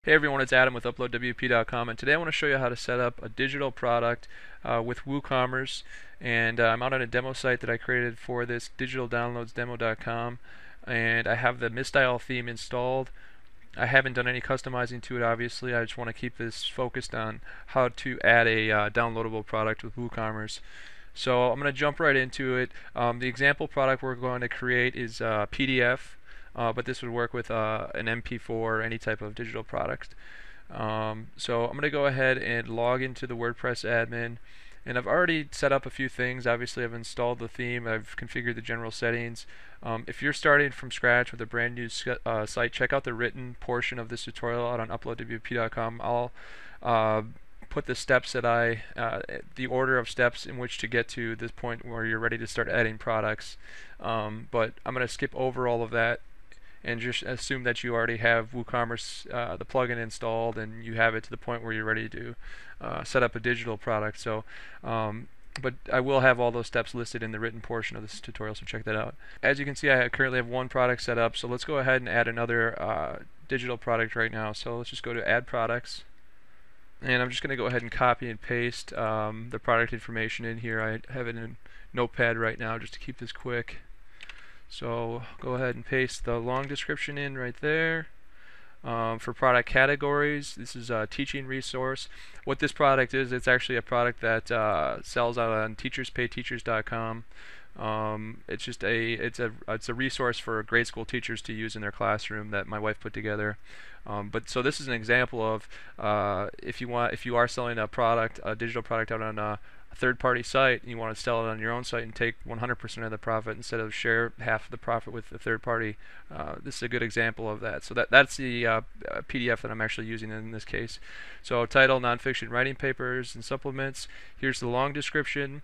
Hey everyone, it's Adam with UploadWP.com, and today I want to show you how to set up a digital product with WooCommerce. And I'm out on a demo site that I created for this, digitaldownloadsdemo.com, and I have the Misstyle theme installed. I haven't done any customizing to it, obviously. I just want to keep this focused on how to add a downloadable product with WooCommerce. So I'm going to jump right into it. The example product we're going to create is PDF. But this would work with an MP4 or any type of digital product. So I'm going to go ahead and log into the WordPress admin, and I've already set up a few things. Obviously I've installed the theme, I've configured the general settings. If you're starting from scratch with a brand new site, check out the written portion of this tutorial out on uploadwp.com. I'll put the steps that the order of steps in which to get to this point where you're ready to start adding products. But I'm going to skip over all of that and just assume that you already have WooCommerce, the plugin installed, and you have it to the point where you're ready to set up a digital product. So, but I will have all those steps listed in the written portion of this tutorial, so check that out. As you can see, I currently have one product set up, so let's go ahead and add another digital product right now. So let's just go to Add Products, and I'm just going to go ahead and copy and paste the product information in here. I have it in Notepad right now just to keep this quick. So go ahead and paste the long description in right there. For product categories, this is a teaching resource. What this product is, it's actually a product that sells out on teacherspayteachers.com. It's a resource for grade school teachers to use in their classroom that my wife put together. So this is an example of if you are selling a digital product out on a third-party site, and you want to sell it on your own site and take 100% of the profit instead of share half of the profit with the third party. This is a good example of that. So that's the PDF that I'm actually using in this case. So title, nonfiction writing papers and supplements. Here's the long description.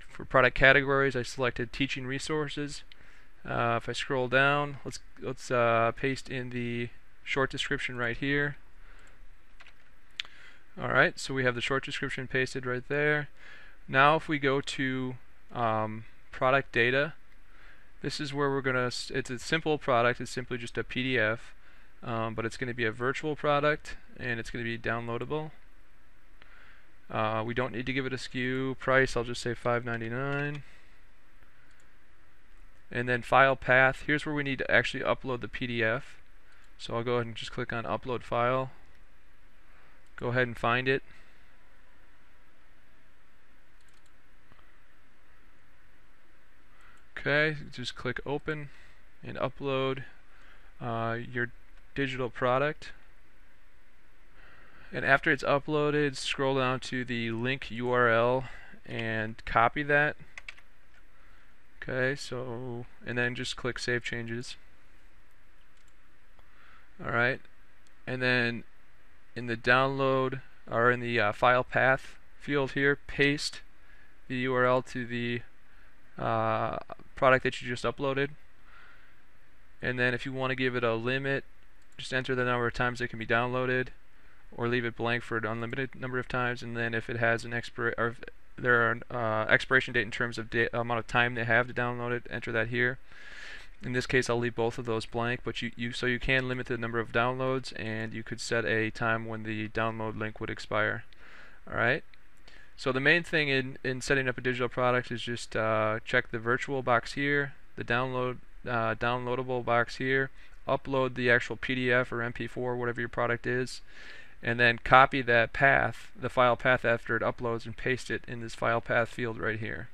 For product categories, I selected teaching resources. If I scroll down, let's paste in the short description right here. Alright, so we have the short description pasted right there. Now if we go to product data, this is where we're going to, it's a simple product, it's simply just a PDF, but it's going to be a virtual product, and it's going to be downloadable. We don't need to give it a SKU. Price, I'll just say $5.99. And then file path, here's where we need to actually upload the PDF. So I'll go ahead and just click on upload file. Go ahead and find it. Okay, just click open and upload your digital product. And after it's uploaded, scroll down to the link URL and copy that. Okay, so, and then just click Save Changes. Alright, and then in the download, or in the file path field here, paste the URL to the product that you just uploaded. And then if you want to give it a limit, just enter the number of times it can be downloaded, or leave it blank for an unlimited number of times. And then if it has an expiration date in terms of amount of time they have to download it, enter that here. In this case, I'll leave both of those blank, but so you can limit the number of downloads, and you could set a time when the download link would expire. Alright, so the main thing in setting up a digital product is just check the virtual box here, the downloadable box here, upload the actual PDF or MP4, whatever your product is, and then copy that path, the file path after it uploads, and paste it in this file path field right here.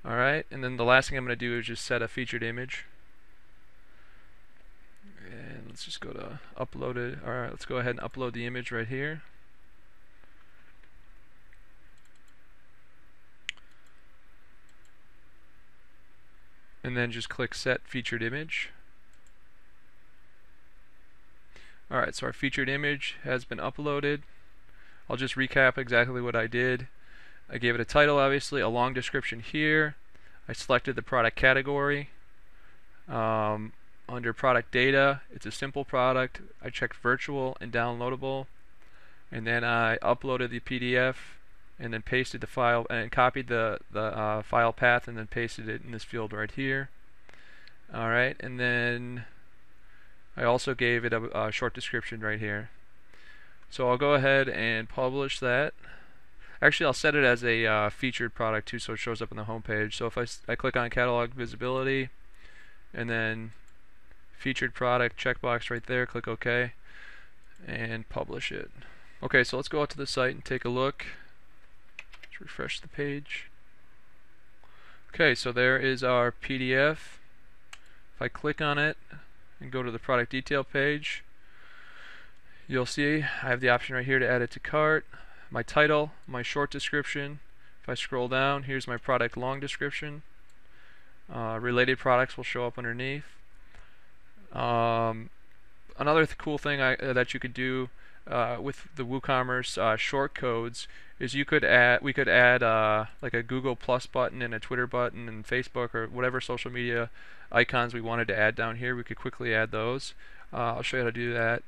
Alright, and then the last thing I'm going to do is just set a featured image. And let's just go to upload it. Alright, let's go ahead and upload the image right here. And then just click Set Featured Image. Alright, so our featured image has been uploaded. I'll just recap exactly what I did. I gave it a title, obviously, a long description here. I selected the product category. Under product data, it's a simple product. I checked virtual and downloadable. And then I uploaded the PDF and then pasted the file and copied the file path and then pasted it in this field right here. Alright, and then I also gave it a short description right here. So I'll go ahead and publish that. Actually, I'll set it as a featured product too, so it shows up on the home page. So if I click on catalog visibility and then featured product checkbox right there, click OK and publish it. Okay, so let's go out to the site and take a look. Let's refresh the page. Okay, so there is our PDF. If I click on it and go to the product detail page, you'll see I have the option right here to add it to cart, my title, my short description. If I scroll down, here's my product long description. Related products will show up underneath. Another cool thing that you could do with the WooCommerce short codes is we could add like a Google Plus button and a Twitter button and Facebook or whatever social media icons we wanted to add down here. We could quickly add those. I'll show you how to do that.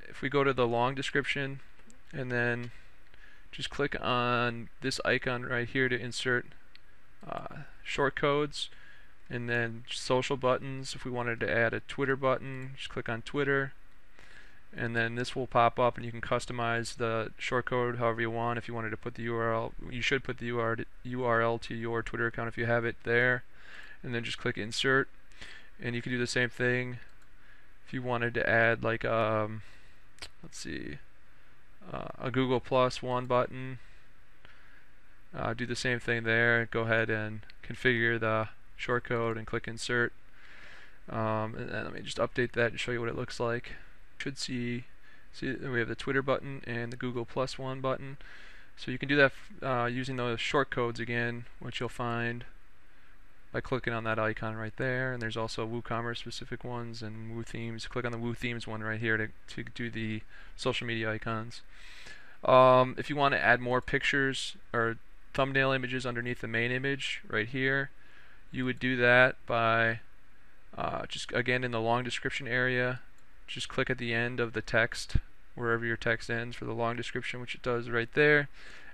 If we go to the long description and then just click on this icon right here to insert short codes, and then social buttons. If we wanted to add a Twitter button, just click on Twitter, and then this will pop up and you can customize the shortcode however you want. If you wanted to put the URL, you should put the URL to your Twitter account if you have it there, and then just click insert. And you can do the same thing if you wanted to add like let's see, a Google Plus one button. Do the same thing there. Go ahead and configure the shortcode and click insert. And then let me just update that to show you what it looks like. Should see we have the Twitter button and the Google Plus one button. So you can do that using those shortcodes again, which you'll find by clicking on that icon right there. And there's also WooCommerce specific ones and Woo Themes. Click on the Woo Themes one right here to do the social media icons. If you want to add more pictures or thumbnail images underneath the main image right here, you would do that by just again in the long description area, just click at the end of the text wherever your text ends for the long description, which it does right there,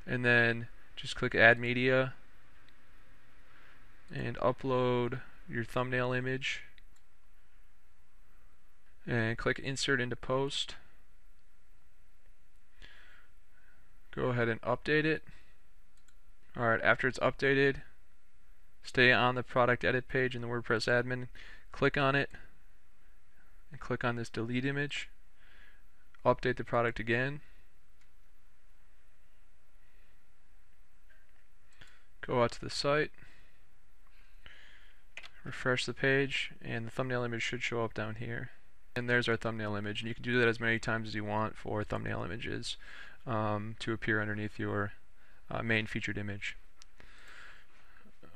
and then just click add media and upload your thumbnail image and click insert into post. Go ahead and update it. Alright, after it's updated, stay on the product edit page in the WordPress admin, click on it, and click on this delete image. Update the product again. Go out to the site, refresh the page, and the thumbnail image should show up down here. And there's our thumbnail image, and you can do that as many times as you want for thumbnail images to appear underneath your main featured image.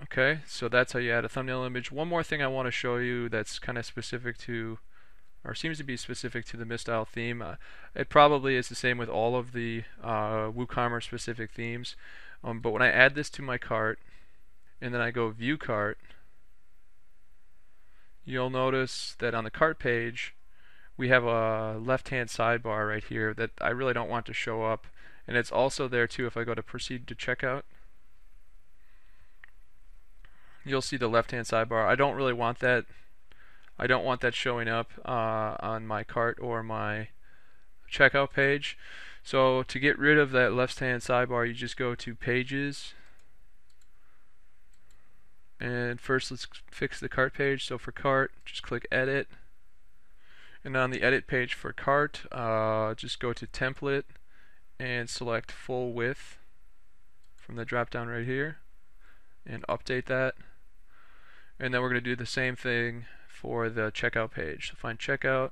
Okay, so that's how you add a thumbnail image. One more thing I want to show you that's kind of specific to, or seems to be specific to the Mistyle theme. It probably is the same with all of the WooCommerce specific themes. But when I add this to my cart, and then I go View Cart, you'll notice that on the cart page, we have a left-hand sidebar right here that I really don't want to show up. And it's also there too if I go to Proceed to Checkout. You'll see the left-hand sidebar. I don't really want that. I don't want that showing up on my cart or my checkout page. So to get rid of that left-hand sidebar, you just go to Pages. And first let's fix the cart page. So for cart, just click Edit. And on the edit page for cart, just go to Template and select Full Width from the drop down right here and update that. And then we're going to do the same thing for the checkout page. So find Checkout,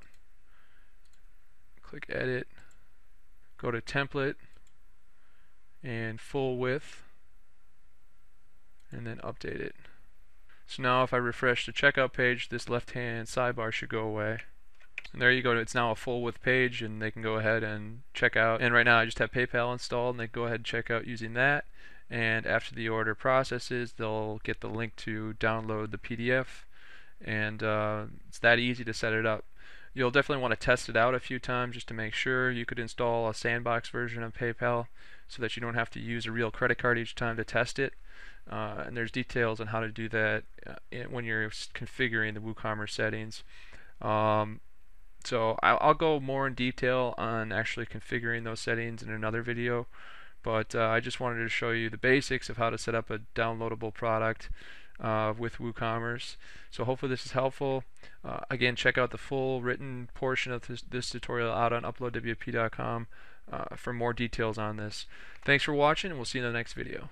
click Edit, go to Template and Full Width, and then update it. So now if I refresh the checkout page, this left-hand sidebar should go away. And there you go, it's now a full width page and they can go ahead and check out. And right now I just have PayPal installed and they can go ahead and check out using that. And after the order processes, they'll get the link to download the PDF. And it's that easy to set it up. You'll definitely want to test it out a few times just to make sure. You could install a sandbox version of PayPal so that you don't have to use a real credit card each time to test it. And there's details on how to do that when you're configuring the WooCommerce settings. So I'll go more in detail on actually configuring those settings in another video, but I just wanted to show you the basics of how to set up a downloadable product with WooCommerce. So hopefully this is helpful. Again, check out the full written portion of this tutorial out on uploadwp.com for more details on this. Thanks for watching, and we'll see you in the next video.